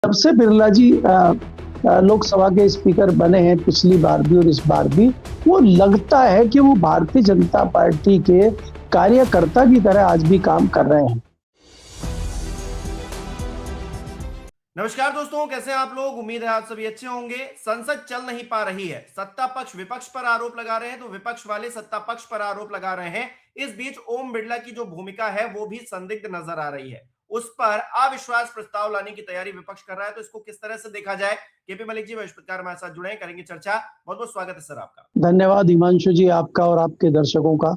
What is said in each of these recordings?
जब से बिरला जी लोकसभा के स्पीकर बने हैं पिछली बार भी और इस बार भी, वो लगता है कि वो भारतीय जनता पार्टी के कार्यकर्ता की तरह आज भी काम कर रहे हैं। नमस्कार दोस्तों, कैसे हैं आप लोग। उम्मीद है आप सभी अच्छे होंगे। संसद चल नहीं पा रही है, सत्ता पक्ष विपक्ष पर आरोप लगा रहे हैं तो विपक्ष वाले सत्ता पक्ष पर आरोप लगा रहे हैं। इस बीच ओम बिरला की जो भूमिका है वो भी संदिग्ध नजर आ रही है। उस पर अविश्वास प्रस्ताव लाने की तैयारी विपक्ष कर रहा है, तो इसको किस तरह से देखा जाए। केपी मलिक जी वरिष्ठकार हमारे साथ जुड़े हैं, करेंगे चर्चा। बहुत बहुत स्वागत है सर आपका। धन्यवाद हिमांशु जी, आपका और आपके दर्शकों का।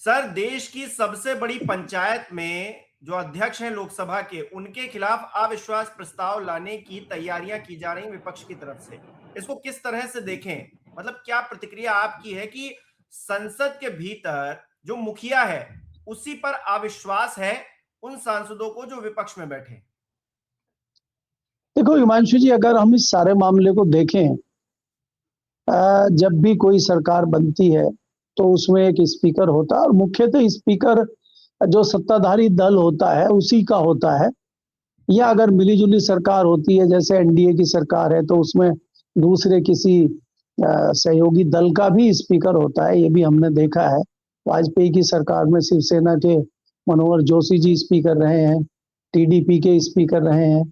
सर, देश की सबसे बड़ी पंचायत में जो अध्यक्ष हैं लोकसभा के, उनके खिलाफ अविश्वास प्रस्ताव लाने की तैयारियां की जा रही विपक्ष की तरफ से। इसको किस तरह से देखें, मतलब क्या प्रतिक्रिया आपकी है कि संसद के भीतर जो मुखिया है उसी पर अविश्वास है उन सांसदों को जो विपक्ष में बैठे। देखो हिमांशु जी, अगर हम इस सारे मामले को देखें, जब भी कोई सरकार बनती है तो उसमें एक स्पीकर होता है और मुख्यतः स्पीकर जो सत्ताधारी दल होता है उसी का होता है। या अगर मिलीजुली सरकार होती है, जैसे एनडीए की सरकार है, तो उसमें दूसरे किसी सहयोगी दल का भी स्पीकर होता है। ये भी हमने देखा है। वाजपेयी की सरकार में शिवसेना के मनोहर जोशी जी स्पीकर रहे हैं, टीडीपी के स्पीकर रहे हैं।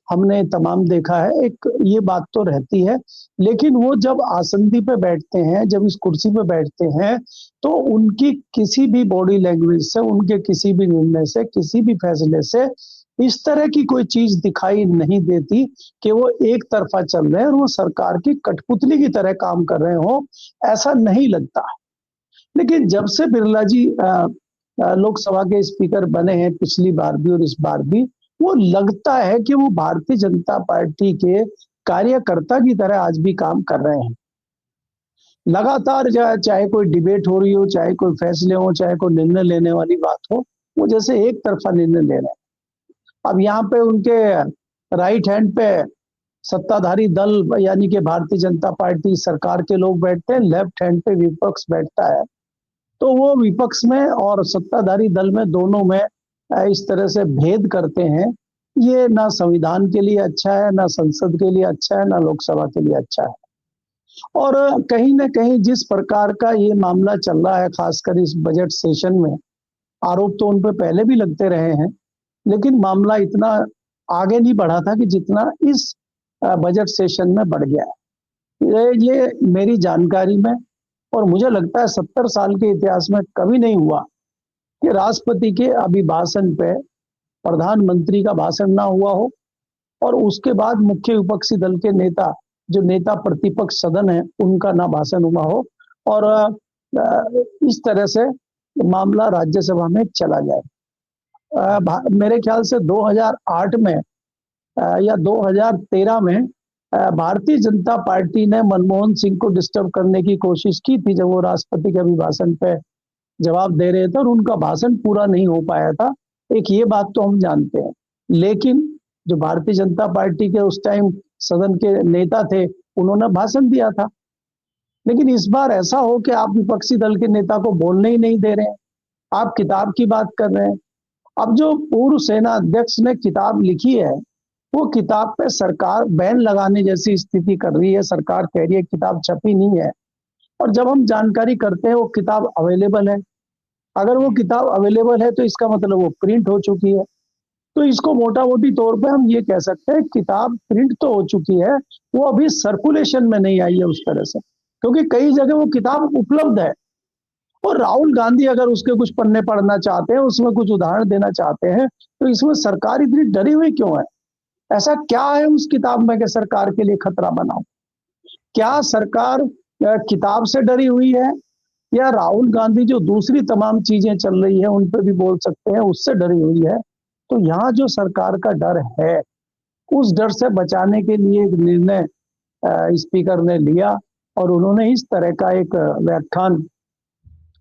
हमने तमाम देखा है। एक ये बात तो रहती है, लेकिन वो जब आसंदी पे बैठते हैं, जब इस कुर्सी पे बैठते हैं, तो उनकी किसी भी बॉडी लैंग्वेज से, उनके किसी भी निर्णय से, किसी भी फैसले से इस तरह की कोई चीज दिखाई नहीं देती कि वो एक तरफा चल रहे हैं और वो सरकार की कठपुतली की तरह काम कर रहे हो। ऐसा नहीं लगता। लेकिन जब से बिरला जी लोकसभा के स्पीकर बने हैं पिछली बार भी और इस बार भी, वो लगता है कि वो भारतीय जनता पार्टी के कार्यकर्ता की तरह आज भी काम कर रहे हैं। लगातार चाहे कोई डिबेट हो रही हो, चाहे कोई फैसले हो, चाहे कोई निर्णय लेने वाली बात हो, वो जैसे एक तरफा निर्णय ले रहे हैं। अब यहाँ पे उनके राइट हैंड पे सत्ताधारी दल यानी कि भारतीय जनता पार्टी सरकार के लोग बैठते हैं, लेफ्ट हैंड पे विपक्ष बैठता है। तो वो विपक्ष में और सत्ताधारी दल में, दोनों में इस तरह से भेद करते हैं। ये ना संविधान के लिए अच्छा है, ना संसद के लिए अच्छा है, ना लोकसभा के लिए अच्छा है। और कहीं ना कहीं जिस प्रकार का ये मामला चल रहा है, खासकर इस बजट सेशन में, आरोप तो उन पे पहले भी लगते रहे हैं, लेकिन मामला इतना आगे नहीं बढ़ा था कि जितना इस बजट सेशन में बढ़ गया है। ये मेरी जानकारी में, और मुझे लगता है 70 साल के इतिहास में कभी नहीं हुआ कि राष्ट्रपति के अभिभाषण पे प्रधानमंत्री का भाषण ना हुआ हो और उसके बाद मुख्य विपक्षी दल के नेता, जो नेता प्रतिपक्ष सदन है, उनका ना भाषण हुआ हो और इस तरह से मामला राज्यसभा में चला जाए। मेरे ख्याल से 2008 में या 2013 में भारतीय जनता पार्टी ने मनमोहन सिंह को डिस्टर्ब करने की कोशिश की थी, जब वो राष्ट्रपति के अभिभाषण पे जवाब दे रहे थे और उनका भाषण पूरा नहीं हो पाया था। एक ये बात तो हम जानते हैं। लेकिन जो भारतीय जनता पार्टी के उस टाइम सदन के नेता थे, उन्होंने भाषण दिया था। लेकिन इस बार ऐसा हो कि आप विपक्षी दल के नेता को बोलने ही नहीं दे रहे हैं, आप किताब की बात कर रहे हैं। अब जो पूर्व सेना अध्यक्ष ने किताब लिखी है, वो किताब पे सरकार बैन लगाने जैसी स्थिति कर रही है। सरकार कह रही है किताब छपी नहीं है, और जब हम जानकारी करते हैं वो किताब अवेलेबल है। अगर वो किताब अवेलेबल है तो इसका मतलब वो प्रिंट हो चुकी है। तो इसको मोटा मोटी तौर पे हम ये कह सकते हैं किताब प्रिंट तो हो चुकी है, वो अभी सर्कुलेशन में नहीं आई है उस तरह से, क्योंकि कई जगह वो किताब उपलब्ध है। और राहुल गांधी अगर उसके कुछ पन्ने पढ़ना चाहते हैं, उसमें कुछ उदाहरण देना चाहते हैं, तो इसमें सरकार इतनी डरी हुई क्यों है? ऐसा क्या है उस किताब में कि सरकार के लिए खतरा बना हो? क्या सरकार किताब से डरी हुई है, या राहुल गांधी जो दूसरी तमाम चीजें चल रही है उन पर भी बोल सकते हैं, उससे डरी हुई है? तो यहाँ जो सरकार का डर है, उस डर से बचाने के लिए एक निर्णय स्पीकर ने लिया और उन्होंने इस तरह का एक व्याख्यान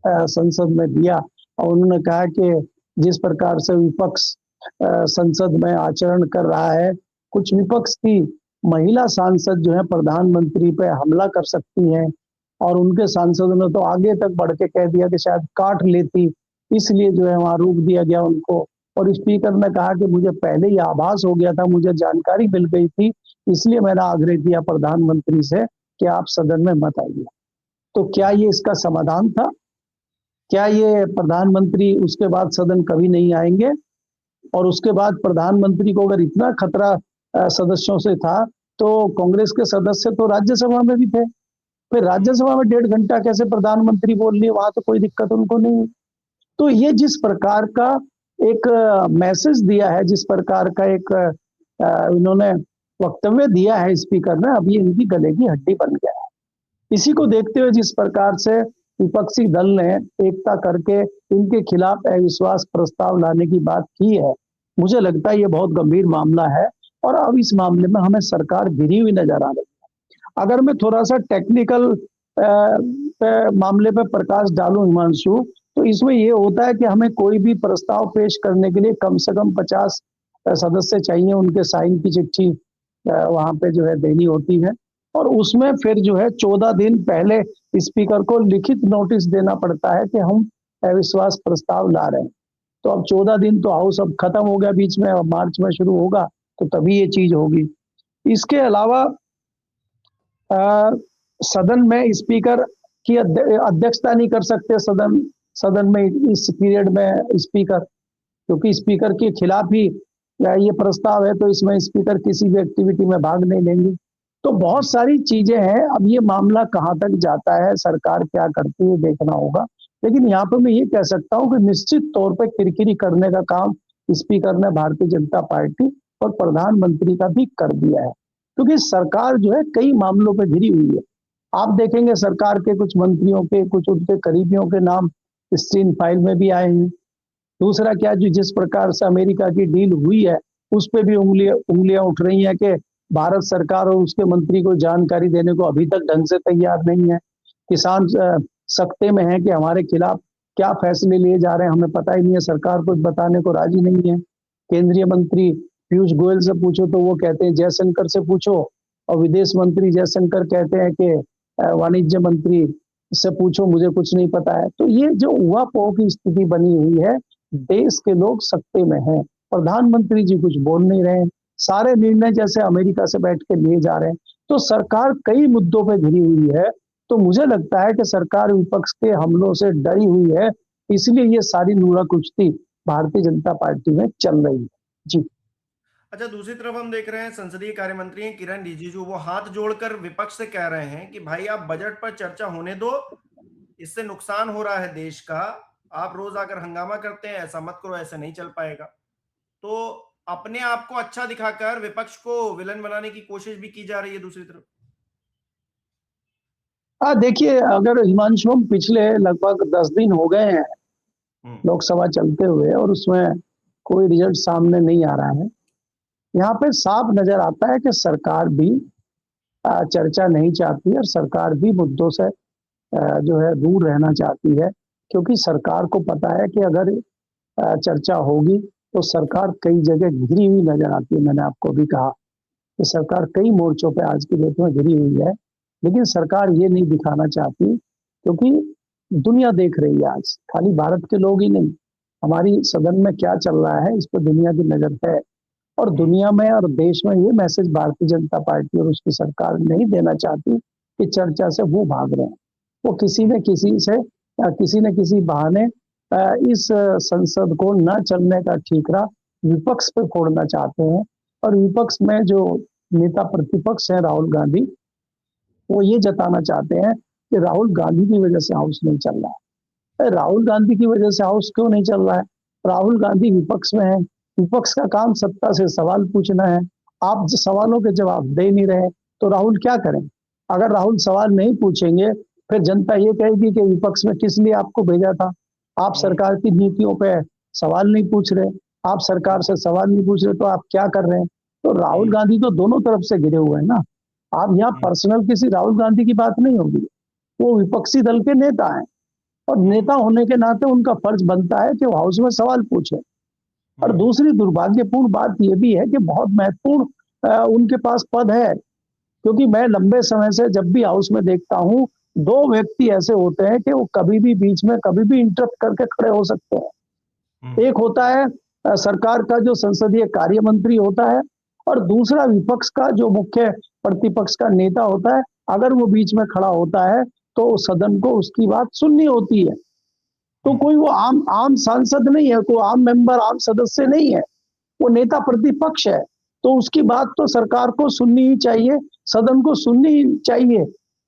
संसद में दिया और उन्होंने कहा कि जिस प्रकार से विपक्ष संसद में आचरण कर रहा है, कुछ विपक्ष की महिला सांसद जो है प्रधानमंत्री पे हमला कर सकती हैं, और उनके सांसदों ने तो आगे तक बढ़ के कह दिया कि शायद काट लेती, इसलिए जो है वहां रोक दिया गया उनको और स्पीकर ने कहा कि मुझे पहले ही आभास हो गया था, मुझे जानकारी मिल गई थी, इसलिए मैंने आग्रह किया प्रधानमंत्री से कि आप सदन में मत आइए। तो क्या ये इसका समाधान था? क्या ये प्रधानमंत्री उसके बाद सदन कभी नहीं आएंगे? और उसके बाद प्रधानमंत्री को अगर इतना खतरा सदस्यों से था, तो कांग्रेस के सदस्य तो राज्यसभा में भी थे। फिर राज्यसभा में 1.5 घंटा कैसे प्रधानमंत्री बोल लिए, वहां तो कोई दिक्कत उनको नहीं। तो ये जिस प्रकार का एक मैसेज दिया है, जिस प्रकार का एक इन्होंने वक्तव्य दिया है स्पीकर ने, अब ये इनकी गले की हड्डी बन गया है। इसी को देखते हुए जिस प्रकार से विपक्षी दल ने एकता करके इनके खिलाफ अविश्वास प्रस्ताव लाने की बात की है, मुझे लगता है ये बहुत गंभीर मामला है और अब इस मामले में हमें सरकार गिरी हुई नजर आ रही है। अगर मैं थोड़ा सा टेक्निकल मामले पर प्रकाश डालूं हिमांशु, तो इसमें ये होता है कि हमें कोई भी प्रस्ताव पेश करने के लिए कम से कम 50 सदस्य चाहिए, उनके साइन की चिट्ठी वहां पे जो है देनी होती है और उसमें फिर जो है 14 दिन पहले स्पीकर को लिखित नोटिस देना पड़ता है कि हम अविश्वास प्रस्ताव ला रहे हैं। तो अब 14 दिन तो हाउस अब खत्म हो गया, बीच में अब मार्च में शुरू होगा, तो तभी ये चीज होगी। इसके अलावा सदन में स्पीकर की अध्यक्षता नहीं कर सकते सदन में इस पीरियड में स्पीकर, क्योंकि स्पीकर के खिलाफ ही ये प्रस्ताव है, तो इसमें स्पीकर किसी भी एक्टिविटी में भाग नहीं लेंगे। तो बहुत सारी चीजें हैं। अब ये मामला कहाँ तक जाता है, सरकार क्या करती है, देखना होगा। लेकिन यहाँ पे मैं ये कह सकता हूँ कि निश्चित तौर पे किरकिरी करने का काम स्पीकर ने भारतीय जनता पार्टी और प्रधानमंत्री का भी कर दिया है, क्योंकि सरकार जो है कई मामलों पे घिरी हुई है। आप देखेंगे सरकार के कुछ मंत्रियों के, कुछ उनके करीबियों के नाम स्क्रीन फाइल में भी आए हैं। दूसरा क्या, जो जिस प्रकार से अमेरिका की डील हुई है उस पर भी उंगलियां उठ रही हैं कि भारत सरकार और उसके मंत्री को जानकारी देने को अभी तक ढंग से तैयार नहीं है। किसान सकते में है कि हमारे खिलाफ क्या फैसले लिए जा रहे हैं, हमें पता ही नहीं है, सरकार कुछ बताने को राजी नहीं है। केंद्रीय मंत्री पीयूष गोयल से पूछो तो वो कहते हैं जयशंकर से पूछो, और विदेश मंत्री जयशंकर कहते हैं कि वाणिज्य मंत्री से पूछो, मुझे कुछ नहीं पता है। तो ये जो उहापोह की स्थिति बनी हुई है, देश के लोग सकते में हैं, प्रधानमंत्री जी कुछ बोल नहीं रहे हैं, सारे निर्णय जैसे अमेरिका से बैठ के लिए जा रहे हैं। तो सरकार कई मुद्दों पे घिरी हुई है। तो मुझे लगता है कि सरकार विपक्ष के हमलों से डरी हुई है, इसलिए ये सारी नूरा कुश्ती भारतीय जनता पार्टी में चल रही है। जी। अच्छा, दूसरी तरफ हम देख रहे हैं संसदीय कार्य मंत्री किरण रिजिजू वो हाथ जोड़कर विपक्ष से कह रहे हैं कि भाई आप बजट पर चर्चा होने दो, इससे नुकसान हो रहा है देश का, आप रोज आकर हंगामा करते हैं, ऐसा मत करो, ऐसे नहीं चल पाएगा। तो अपने आप को अच्छा दिखाकर विपक्ष को विलन बनाने की कोशिश भी की जा रही है दूसरी तरफ। देखिए, अगर हिमांशु हम पिछले लगभग 10 दिन हो गए हैं लोकसभा चलते हुए और उसमें कोई रिजल्ट सामने नहीं आ रहा है, यहाँ पे साफ नजर आता है कि सरकार भी चर्चा नहीं चाहती और सरकार भी मुद्दों से जो है दूर रहना चाहती है, क्योंकि सरकार को पता है कि अगर चर्चा होगी तो सरकार कई जगह घिरी हुई नजर आती है। मैंने आपको भी कहा कि सरकार कई मोर्चों पे आज की डेट में घिरी हुई है, लेकिन सरकार ये नहीं दिखाना चाहती, क्योंकि दुनिया देख रही है। आज खाली भारत के लोग ही नहीं, हमारी सदन में क्या चल रहा है इस पर दुनिया की नजर है, और दुनिया में और देश में ये मैसेज भारतीय जनता पार्टी और उसकी सरकार नहीं देना चाहती कि चर्चा से वो भाग रहे हैं। वो किसी न किसी बहाने इस संसद को न चलने का ठीकरा विपक्ष पे फोड़ना चाहते हैं। और विपक्ष में जो नेता प्रतिपक्ष है राहुल गांधी, वो ये जताना चाहते हैं कि राहुल गांधी की वजह से हाउस नहीं चल रहा है। राहुल गांधी की वजह से हाउस क्यों नहीं चल रहा है? राहुल गांधी विपक्ष में है, विपक्ष का काम सत्ता से सवाल पूछना है। आप सवालों के जवाब दे नहीं रहे तो राहुल क्या करें? अगर राहुल सवाल नहीं पूछेंगे फिर जनता ये कहेगी कि विपक्ष में किस लिए आपको भेजा था, आप सरकार की नीतियों पे सवाल नहीं पूछ रहे, आप सरकार से सवाल नहीं पूछ रहे, तो आप क्या कर रहे हैं? तो राहुल गांधी तो दोनों तरफ से घिरे हुए हैं ना। आप यहाँ पर्सनल किसी राहुल गांधी की बात नहीं होगी, वो विपक्षी दल के नेता हैं और नेता होने के नाते उनका फर्ज बनता है कि वो हाउस में सवाल पूछे। और दूसरी दुर्भाग्यपूर्ण बात यह भी है कि बहुत महत्वपूर्ण उनके पास पद है, क्योंकि मैं लंबे समय से जब भी हाउस में देखता हूं, 2 व्यक्ति ऐसे होते हैं कि वो कभी भी बीच में कभी भी इंटरप्ट करके खड़े हो सकते हैं। एक होता है सरकार का जो संसदीय कार्य मंत्री होता है और दूसरा विपक्ष का जो मुख्य प्रतिपक्ष का नेता होता है, अगर वो बीच में खड़ा होता है तो सदन को उसकी बात सुननी होती है। तो कोई वो आम आम सांसद नहीं है, कोई आम मेंबर, आम सदस्य नहीं है, वो नेता प्रतिपक्ष है। तो उसकी बात तो सरकार को सुननी ही चाहिए, सदन को सुननी ही चाहिए,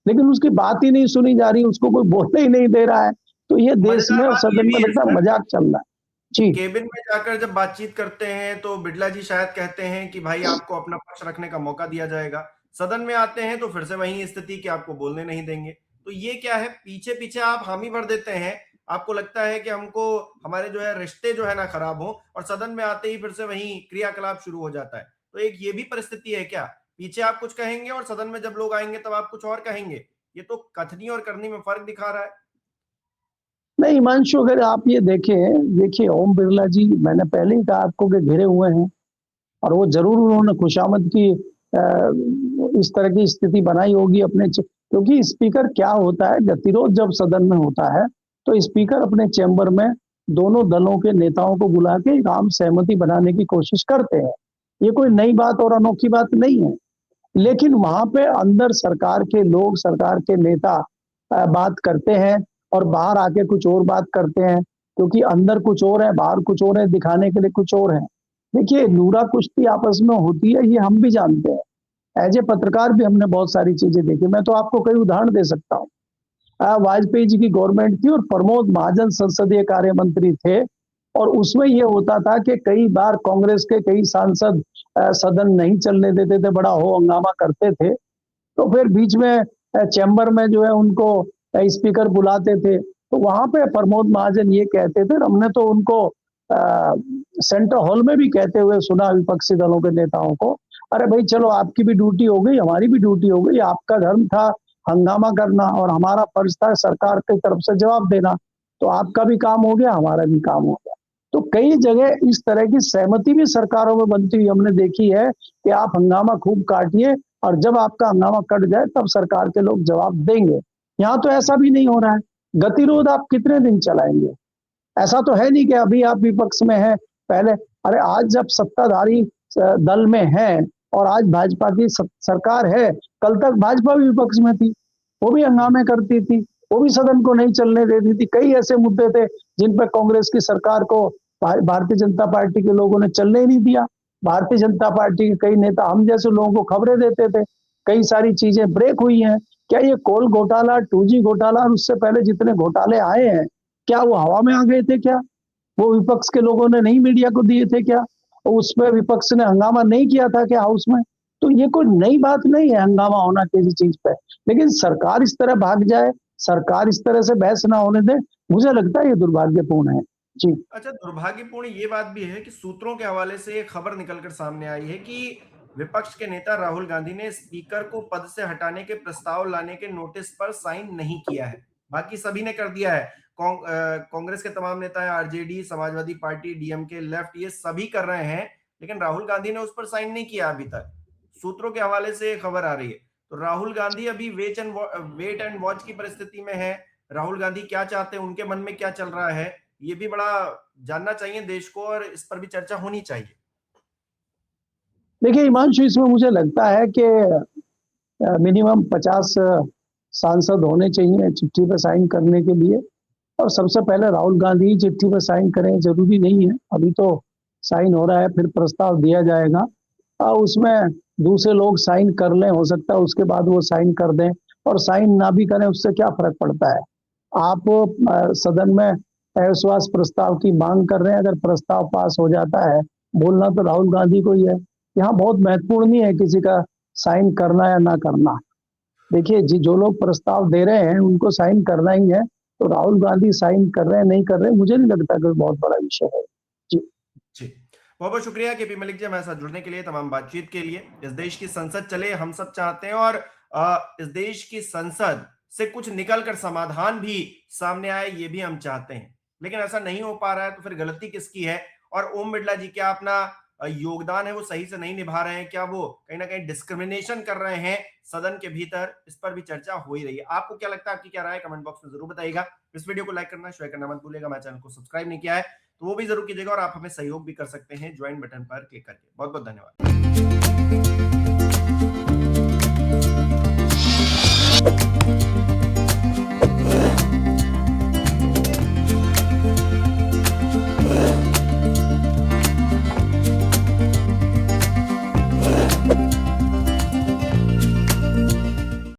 लेकिन उसकी बात ही नहीं सुनी जा रही, उसको कोई बोलने ही नहीं दे रहा है। तो ये देश में मजेदार और बात ये सदन में भी है लगता है सर मजाक चल रहा है। कि जी। केबिन में जाकर जब बातचीत करते हैं तो बिड़ला जी शायद कहते हैं कि भाई आपको अपना पक्ष रखने का मौका दिया जाएगा, सदन में आते हैं तो फिर से वही स्थिति कि आपको बोलने नहीं देंगे। तो ये क्या है, पीछे पीछे आप हामी भर देते हैं, आपको लगता है कि हमको हमारे जो है रिश्ते जो है ना खराब हो, और सदन में आते ही फिर से वही क्रियाकलाप शुरू हो जाता है। तो एक ये भी परिस्थिति है क्या, पीछे आप कुछ कहेंगे और सदन में जब लोग आएंगे तब आप कुछ और कहेंगे? ये तो कथनी और करनी में फर्क दिखा रहा है। नहीं हिमांशु, अगर आप ये देखें, देखिए ओम बिरला जी, मैंने पहले ही कहा आपको कि घिरे हुए हैं, और वो जरूर उन्होंने खुशामद की इस तरह की स्थिति बनाई होगी अपने, क्योंकि स्पीकर क्या होता है, गतिरोध जब सदन में होता है तो स्पीकर अपने चैम्बर में दोनों दलों के नेताओं को बुला के एक आम सहमति बनाने की कोशिश करते हैं। ये कोई नई बात और अनोखी बात नहीं है, लेकिन वहां पे अंदर सरकार के लोग, सरकार के नेता बात करते हैं और बाहर आके कुछ और बात करते हैं, क्योंकि अंदर कुछ और है, बाहर कुछ और है, दिखाने के लिए कुछ और है। देखिए लूरा कुश्ती आपस में होती है, ये हम भी जानते हैं, एज ए पत्रकार भी हमने बहुत सारी चीजें देखी। मैं तो आपको कई उदाहरण दे सकता हूँ। वाजपेयी जी की गवर्नमेंट थी और प्रमोद महाजन संसदीय कार्य मंत्री थे, और उसमें यह होता था कि कई बार कांग्रेस के कई सांसद सदन नहीं चलने देते थे, बड़ा हो हंगामा करते थे, तो फिर बीच में चैम्बर में जो है उनको स्पीकर बुलाते थे। तो वहां पे प्रमोद महाजन ये कहते थे, हमने तो उनको सेंट्रल हॉल में भी कहते हुए सुना विपक्षी दलों के नेताओं को, अरे भाई चलो आपकी भी ड्यूटी हो गई, हमारी भी ड्यूटी हो गई, आपका धर्म था हंगामा करना और हमारा फर्ज था सरकार की तरफ से जवाब देना, तो आपका भी काम हो गया, हमारा भी काम हो गया। तो कई जगह इस तरह की सहमति भी सरकारों में बनती हुई हमने देखी है कि आप हंगामा खूब काटिए और जब आपका हंगामा कट जाए तब सरकार के लोग जवाब देंगे। यहाँ तो ऐसा भी नहीं हो रहा है। गतिरोध आप कितने दिन चलाएंगे? ऐसा तो है नहीं कि अभी आप विपक्ष में हैं, पहले, अरे आज जब सत्ताधारी दल में है और आज भाजपा की सरकार है, कल तक भाजपा भी विपक्ष में थी, वो भी हंगामे करती थी, वो भी सदन को नहीं चलने देती थी। कई ऐसे मुद्दे थे जिन पर कांग्रेस की सरकार को भारतीय जनता पार्टी के लोगों ने चलने ही नहीं दिया। भारतीय जनता पार्टी के कई नेता हम जैसे लोगों को खबरें देते थे, कई सारी चीजें ब्रेक हुई हैं। क्या ये कोल घोटाला, 2G घोटाला और उससे पहले जितने घोटाले आए हैं, क्या वो हवा में आ गए थे? क्या वो विपक्ष के लोगों ने नहीं मीडिया को दिए थे? क्या उसमें विपक्ष ने हंगामा नहीं किया था क्या हाउस में? तो ये कोई नई बात नहीं है हंगामा होना किसी चीज पे, लेकिन सरकार इस तरह भाग जाए, सरकार इस तरह से बहस ना होने दे, मुझे लगता है ये दुर्भाग्यपूर्ण है। जी। अच्छा, दुर्भाग्यपूर्ण ये बात भी है कि सूत्रों के हवाले से एक खबर निकलकर सामने आई है कि विपक्ष के नेता राहुल गांधी ने स्पीकर को पद से हटाने के प्रस्ताव लाने के नोटिस पर साइन नहीं किया है, बाकी सभी ने कर दिया है। कांग्रेस के तमाम नेता है, RJD, Samajwadi party, DMK, left, ये सभी कर रहे हैं, लेकिन राहुल गांधी ने उस पर साइन नहीं किया अभी तक। सूत्रों के हवाले से खबर आ रही है। तो राहुल गांधी अभी वेट एंड वॉच की परिस्थिति में है। राहुल गांधी क्या चाहते हैं, उनके मन में क्या चल रहा है, ये भी बड़ा जानना चाहिए देश को, और इस पर भी चर्चा होनी चाहिए। देखिए हिमांशु, इसमें मुझे लगता है कि मिनिमम 50 सांसद होने चाहिए चिट्ठी पर साइन करने के लिए, और सबसे पहले राहुल गांधी चिट्ठी पर साइन करें, जरूरी नहीं है, अभी तो साइन हो रहा है, फिर प्रस्ताव दिया जाएगा, उसमें दूसरे लोग साइन कर लें, हो सकता है उसके बाद वो साइन कर दें, और साइन ना भी करें उससे क्या फर्क पड़ता है। आप सदन में अविश्वास प्रस्ताव की मांग कर रहे हैं, अगर प्रस्ताव पास हो जाता है, बोलना तो राहुल गांधी को ही है। यहाँ बहुत महत्वपूर्ण नहीं है किसी का साइन करना या ना करना। देखिए जी, जो लोग प्रस्ताव दे रहे हैं उनको साइन करना ही है, तो राहुल गांधी साइन कर रहे हैं नहीं कर रहे हैं, मुझे नहीं लगता कोई बहुत बड़ा विषय है। जी जी, बहुत बहुत शुक्रिया केपी मलिक जी हमारे साथ जुड़ने के लिए, तमाम बातचीत के लिए। इस देश की संसद चले, हम सब चाहते हैं, और इस देश की संसद से कुछ निकलकर समाधान भी सामने आए, ये भी हम चाहते हैं, लेकिन ऐसा नहीं हो पा रहा है। तो फिर गलती किसकी है? और ओम बिड़ला जी क्या अपना योगदान है वो सही से नहीं निभा रहे हैं? क्या वो कहीं ना कहीं डिस्क्रिमिनेशन कर रहे हैं सदन के भीतर? इस पर भी चर्चा हो ही रही है। आपको क्या लगता है, आपकी क्या राय है, कमेंट बॉक्स में जरूर बताइएगा। इस वीडियो को लाइक करना, शेयर करना मत भूलिएगा। हमारे चैनल को सब्सक्राइब नहीं किया है तो वो भी जरूर कीजिएगा और आप हमें सहयोग भी कर सकते हैं ज्वाइन बटन पर क्लिक करके। बहुत बहुत धन्यवाद।